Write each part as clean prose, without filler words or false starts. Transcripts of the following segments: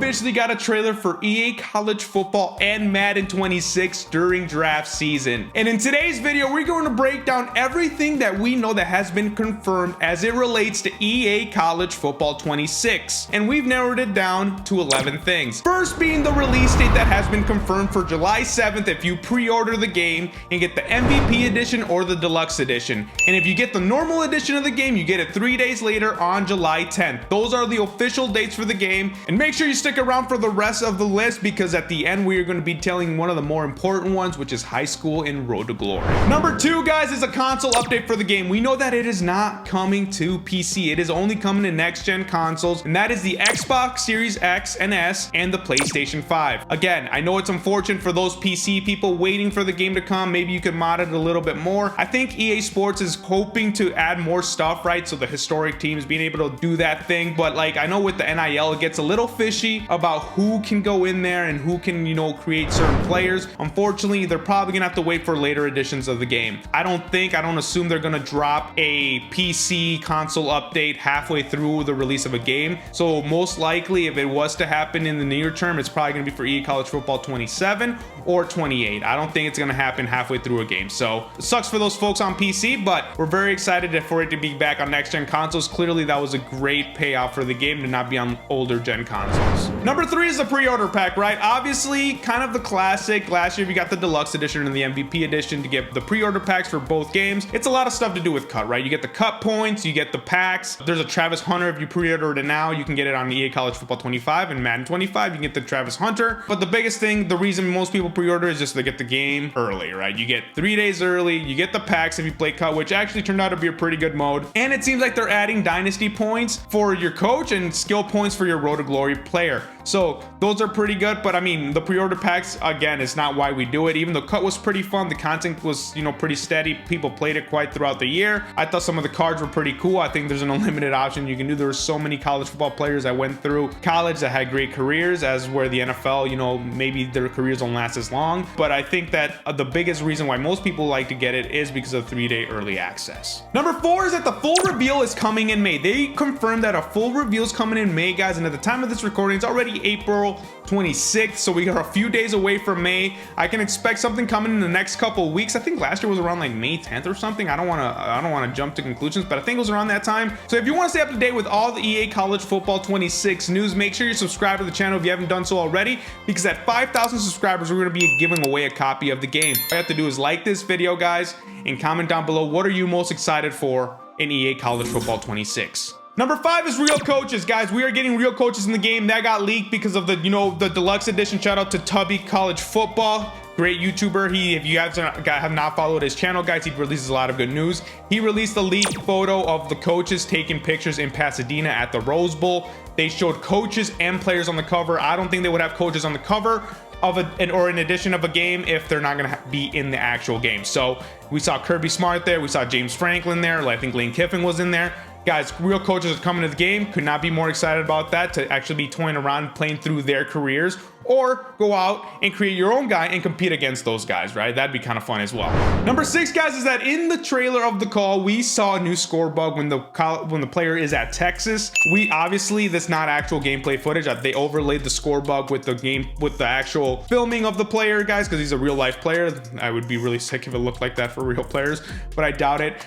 officially got a trailer for EA College Football and Madden 26 during draft season. And in today's video, we're going to break down everything that we know that has been confirmed as it relates to EA College Football 26. And we've narrowed it down to 11 things. First being the release date that has been confirmed for July 7th if you pre-order the game and get the MVP edition or the deluxe edition. And if you get the normal edition of the game, you get it 3 days later on July 10th. Those are the official dates for the game. And make sure you stick around for the rest of the list, because at the end we are going to be telling one of the more important ones, which is High School and Road to Glory. Number 2, guys, is a console update for the game. We know that it is not coming to PC. It is only coming to next-gen consoles, and that is the Xbox Series X and S and the PlayStation 5. Again, I know it's unfortunate for those PC people waiting for the game to come. Maybe you could mod it a little bit more. I think EA Sports is hoping to add more stuff, right? So the historic teams being able to do that thing. But like, I know with the NIL, it gets a little fishy about who can go in there and who can, you know, create certain players. Unfortunately, they're probably gonna have to wait for later editions of the game. I don't assume they're gonna drop a PC console update halfway through the release of a game. So most likely, if it was to happen in the near term, it's probably gonna be for EA College Football 27 or 28. I don't think it's gonna happen halfway through a game. So it sucks for those folks on PC, but we're very excited for it to be back on next gen consoles. Clearly that was a great payoff for the game to not be on older gen consoles. Number 3 is the pre-order pack, right? Obviously kind of the classic. Last year we got the deluxe edition and the MVP edition to get the pre-order packs for both games. It's a lot of stuff to do with cut, right? You get the cut points, you get the packs. There's a Travis Hunter. If you pre-order it now, you can get it on EA College Football 25 and Madden 25. You can get the Travis Hunter. But the biggest thing, the reason most people pre-order is just to get the game early, right? You get 3 days early, you get the packs if you play cut, which actually turned out to be a pretty good mode. And it seems like they're adding dynasty points for your coach and skill points for your Road to Glory player. So those are pretty good, but I mean, the pre-order packs, again, it's not why we do it. Even though cut was pretty fun, the content was, you know, pretty steady. People played it quite throughout the year. I thought some of the cards were pretty cool. I think there's an unlimited option you can do. There were so many college football players that went through college that had great careers, as where the NFL, you know, maybe their careers don't last as long. But I think that the biggest reason why most people like to get it is because of 3-day early access. Number 4 is that the full reveal is coming in May. They confirmed that a full reveal is coming in May, guys, and at the time of this recording, it's already April 26th, so we are a few days away from May. I can expect something coming in the next couple of weeks. I think last year was around like May 10th or something. I don't want to jump to conclusions, but I think it was around that time. So if you want to stay up to date with all the EA College Football 26 news, make sure you subscribe to the channel if you haven't done so already, because at 5,000 subscribers, we're going to be giving away a copy of the game. All you have to do is like this video, guys, and comment down below, what are you most excited for in EA College Football 26? Number 5 is real coaches, guys. We are getting real coaches in the game. That got leaked because of the, you know, the deluxe edition. Shout out to Tubby College Football. Great YouTuber. If you guys have not followed his channel, guys, he releases a lot of good news. He released a leaked photo of the coaches taking pictures in Pasadena at the Rose Bowl. They showed coaches and players on the cover. I don't think they would have coaches on the cover of an edition of a game if they're not going to be in the actual game. So we saw Kirby Smart there. We saw James Franklin there. I think Lane Kiffin was in there. Guys, real coaches are coming to the game. Could not be more excited about that, to actually be toying around, playing through their careers, or go out and create your own guy and compete against those guys, right? That'd be kind of fun as well. Number 6, guys, is that in the trailer of the call, we saw a new score bug when the player is at Texas. Obviously, that's not actual gameplay footage. They overlaid the score bug with the actual filming of the player, guys, because he's a real life player. I would be really sick if it looked like that for real players, but I doubt it.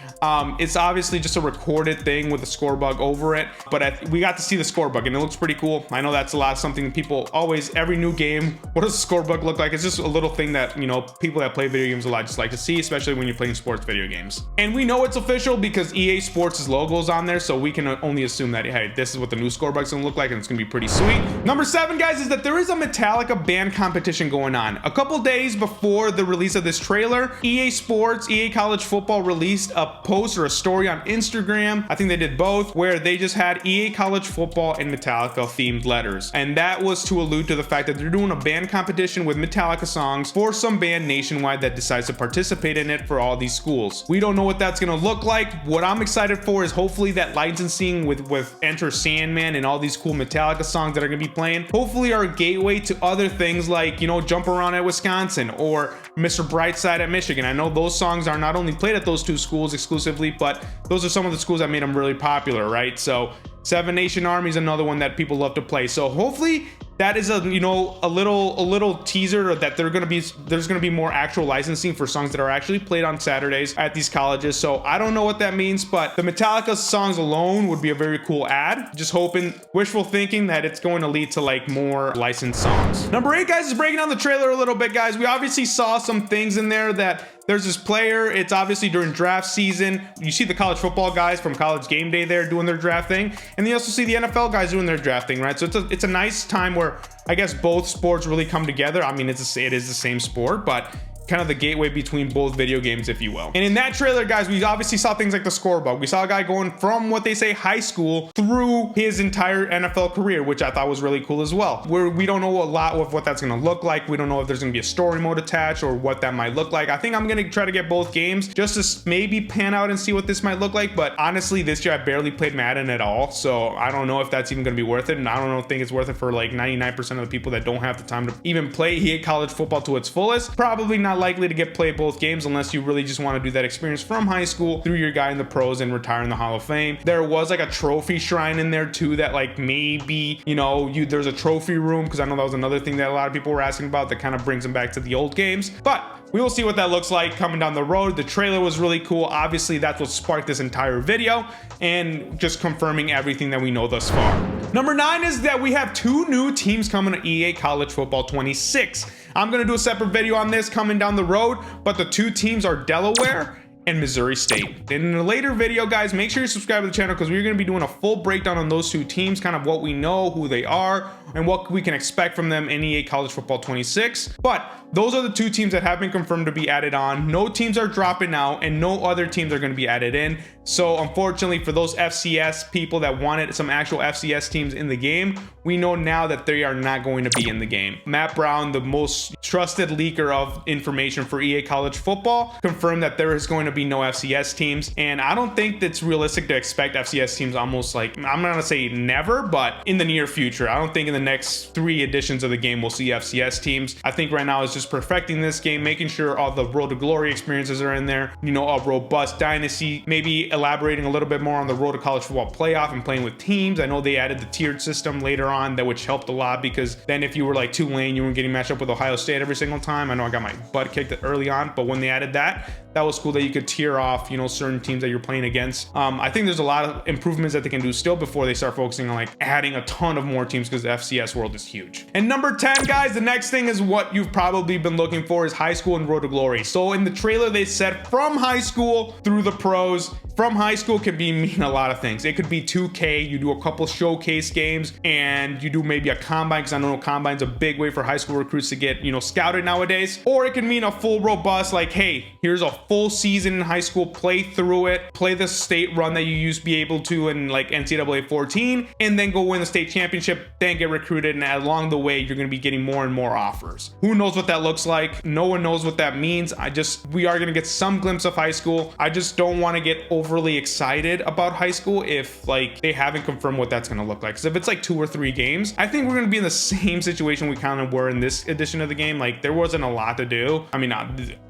It's obviously just a recorded thing with a score bug over it, but we got to see the score bug and it looks pretty cool. I know that's something people always, every new game, what does the score bug look like? It's just a little thing that, you know, people that play video games a lot just like to see, especially when you're playing sports video games. And we know it's official because EA Sports' logo is on there, so we can only assume that, hey, this is what the new score bug's gonna look like, and it's gonna be pretty sweet. Number 7, guys, is that there is a Metallica band competition going on. A couple days before the release of this trailer, EA Sports, EA College Football released a post or a story on Instagram. I think they did both, where they just had EA College Football and Metallica themed letters. And that was to allude to the fact that they're doing a band competition with Metallica songs for some band nationwide that decides to participate in it for all these schools. We don't know what that's gonna look like. What I'm excited for is hopefully that licensing with Enter Sandman and all these cool Metallica songs that are gonna be playing, hopefully are a gateway to other things like, you know, Jump Around at Wisconsin or Mr. Brightside at Michigan. I know those songs are not only played at those 2 schools exclusively, but those are some of the schools that made them really popular, right? So Seven Nation Army is another one that people love to play. So hopefully that is a little teaser that there's gonna be more actual licensing for songs that are actually played on Saturdays at these colleges. So I don't know what that means, but the Metallica songs alone would be a very cool ad. Just hoping, wishful thinking that it's going to lead to like more licensed songs. Number 8, guys, is breaking down the trailer a little bit, guys. We obviously saw some things in there that there's this player. It's obviously during draft season. You see the college football guys from College Game Day there doing their draft thing, and you also see the NFL guys doing their draft thing, right? So it's a nice time where I guess both sports really come together. I mean, it is the same sport, but kind of the gateway between both video games, if you will. And in that trailer, guys, we obviously saw things like the score bug. We saw a guy going from what they say high school through his entire NFL career, which I thought was really cool as well. We don't know a lot of what that's going to look like. We don't know if there's going to be a story mode attached or what that might look like. I think I'm going to try to get both games just to maybe pan out and see what this might look like. But honestly, this year I barely played Madden at all, so I don't know if that's even going to be worth it. And I don't think it's worth it for like 99% of the people that don't have the time to even play EA College Football to its fullest. Probably not likely to get played both games unless you really just want to do that experience from high school through your guy in the pros and retire in the Hall of Fame. There was like a trophy shrine in there too that like maybe, you know, there's a trophy room, because I know that was another thing that a lot of people were asking about that kind of brings them back to the old games. But we will see what that looks like coming down the road. The trailer was really cool. Obviously, that's what sparked this entire video and just confirming everything that we know thus far. Number 9 is that we have 2 new teams coming to EA College Football 26. I'm going to do a separate video on this coming down the road, but the 2 teams are Delaware and Missouri State. In a later video, guys, make sure you subscribe to the channel, because we're going to be doing a full breakdown on those 2 teams, kind of what we know, who they are, and what we can expect from them in EA College Football 26. But those are the 2 teams that have been confirmed to be added on. No teams are dropping out, and no other teams are going to be added in. So unfortunately, for those FCS people that wanted some actual FCS teams in the game, we know now that they are not going to be in the game. Matt Brown, the most trusted leaker of information for EA College Football, confirmed that there is going to be no FCS teams. And I don't think that's realistic to expect FCS teams almost like, I'm not gonna say never, but in the near future. I don't think in the next 3 editions of the game we'll see FCS teams. I think right now it's just perfecting this game, making sure all the Road to Glory experiences are in there, you know, a robust dynasty, maybe elaborating a little bit more on the Road to College Football playoff and playing with teams. I know they added the tiered system later on, that which helped a lot, because then if you were like Tulane, you weren't getting matched up with Ohio State every single time. I know I got my butt kicked early on, but when they added that was cool, that you could tier off, you know, certain teams that you're playing against. I think there's a lot of improvements that they can do still before they start focusing on like adding a ton of more teams, because the FCS world is huge. And number 10, guys, the next thing is what you've probably been looking for, is high school and Road to Glory. So in the trailer, they said from high school through the pros. From high school could mean a lot of things. It could be 2K, you do a couple showcase games, and you do maybe a combine, because I know combine's a big way for high school recruits to get, you know, scouted nowadays. Or it can mean a full robust, like, hey, here's a full season in high school, play through it, play the state run that you used to be able to in like NCAA 14, and then go win the state championship, then get recruited, and along the way you're going to be getting more and more offers. Who knows what that looks like? No one knows what that means. We are going to get some glimpse of high school. I just don't want to get overly excited about high school if like they haven't confirmed what that's going to look like. Because if it's like 2 or 3 games, I think we're going to be in the same situation we kind of were in this edition of the game. Like, there wasn't a lot to do. I mean,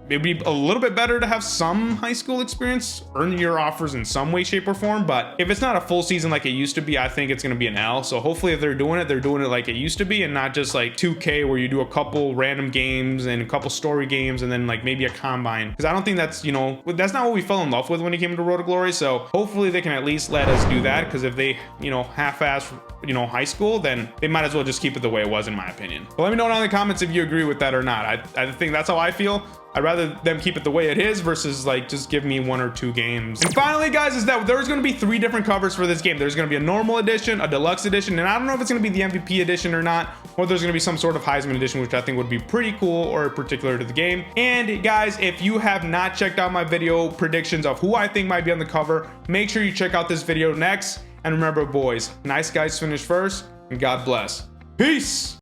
it'd be a little bit better to have some high school experience, earn your offers in some way, shape, or form. But if it's not a full season like it used to be, I think it's going to be an L. So hopefully if they're doing it like it used to be, and not just like 2K where you do a couple random games and a couple story games and then like maybe a combine. Because I don't think that's, you know, that's not what we fell in love with when it came to Road to Glory. So hopefully they can at least let us do that, because if they, you know, half-ass, you know, high school, then they might as well just keep it the way it was, in my opinion. But let me know down in the comments if you agree with that or not. I think that's how I feel. I'd rather them keep it the way it is versus like just give me 1 or 2 games. And finally, guys, is that there's going to be 3 different covers for this game. There's going to be a normal edition, a deluxe edition, and I don't know if it's going to be the MVP edition or not, or there's going to be some sort of Heisman edition, which I think would be pretty cool or particular to the game. And guys, if you have not checked out my video predictions of who I think might be on the cover, make sure you check out this video next. And remember, boys, nice guys finish first, and God bless. Peace.